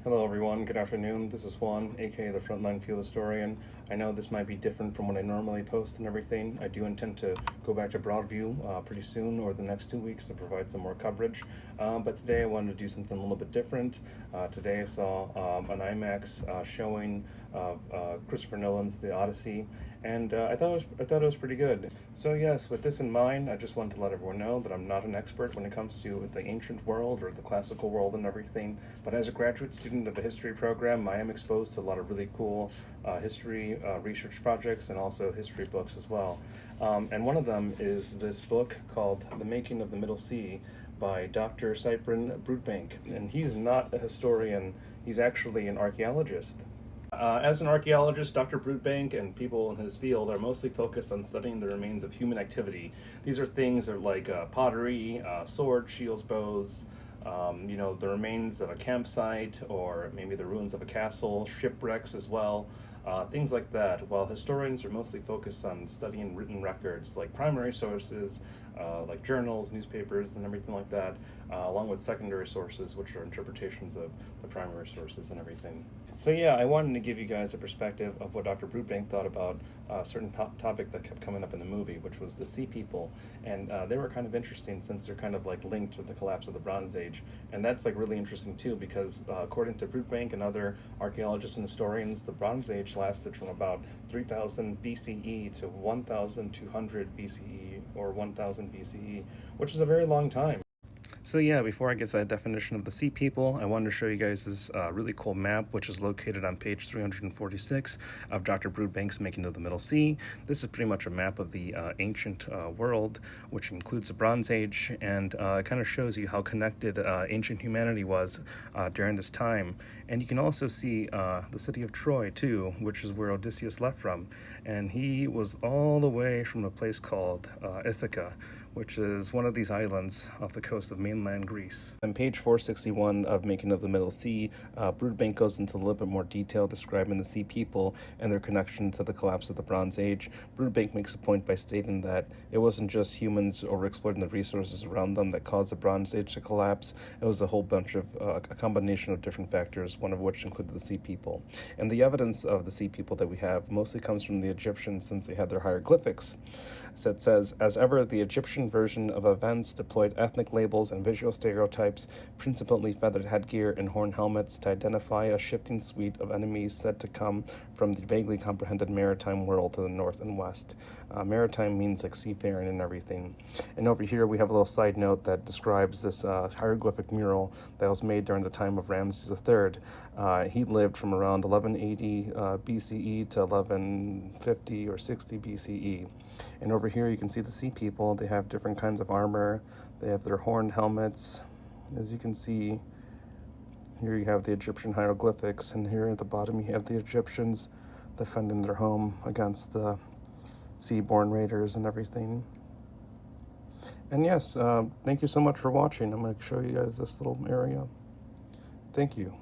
Hello everyone, good afternoon. This is Juan, aka the Frontline Field Historian. I know this might be different from what I normally post and everything. I do intend to go back to Broadview pretty soon, or the next 2 weeks, to provide some more coverage. But today I wanted to do something a little bit different. Today I saw an IMAX showing of Christopher Nolan's The Odyssey, and I thought it was pretty good. So yes, with this in mind, I just wanted to let everyone know that I'm not an expert when it comes to the ancient world or the classical world and everything. But as a graduate student of the history program, I am exposed to a lot of really cool history research projects and also history books as well. And one of them is this book called The Making of the Middle Sea by Dr. Cyprian Broodbank. And he's not a historian, he's actually an archaeologist. As an archaeologist, Dr. Broodbank and people in his field are mostly focused on studying the remains of human activity. These are things like pottery, swords, shields, bows, the remains of a campsite, or maybe the ruins of a castle, shipwrecks as well, things like that, while historians are mostly focused on studying written records like primary sources, like journals, newspapers, and everything like that, along with secondary sources, which are interpretations of the primary sources and everything. So yeah, I wanted to give you guys a perspective of what Dr. Broodbank thought about a certain topic that kept coming up in the movie, which was the Sea People. And they were kind of interesting since they're kind of like linked to the collapse of the Bronze Age. And that's like really interesting too, because according to Broodbank and other archaeologists and historians, the Bronze Age lasted from about 3000 BCE to 1200 BCE or 1000 BCE, which is a very long time. So yeah, before I get to that definition of the Sea People, I wanted to show you guys this really cool map, which is located on page 346 of Dr. Broodbank's Making of the Middle Sea. This is pretty much a map of the ancient world, which includes the Bronze Age, and it kind of shows you how connected ancient humanity was during this time. And you can also see the city of Troy, too, which is where Odysseus left from. And he was all the way from a place called Ithaca, which is one of these islands off the coast of mainland Greece. On page 461 of Making of the Middle Sea, Broodbank goes into a little bit more detail describing the Sea People and their connection to the collapse of the Bronze Age. Broodbank makes a point by stating that it wasn't just humans overexploiting the resources around them that caused the Bronze Age to collapse. It was a whole bunch of, a combination of different factors, one of which included the Sea People. And the evidence of the Sea People that we have mostly comes from the Egyptians, since they had their hieroglyphics. So it says, as ever, the Egyptian version of events deployed ethnic labels and visual stereotypes, principally feathered headgear and horn helmets, to identify a shifting suite of enemies said to come from the vaguely comprehended maritime world to the north and west. Maritime means like seafaring and everything. And over here we have a little side note that describes this hieroglyphic mural that was made during the time of Ramses III. He lived from around 1180 BCE to 1150 or 60 BCE. And over here you can see the Sea People. They have different kinds of armor. They have their horned helmets. As you can see, here you have the Egyptian hieroglyphics, and here at the bottom you have the Egyptians defending their home against the seaborne raiders and everything. And yes, thank you so much for watching. I'm going to show you guys this little area. Thank you.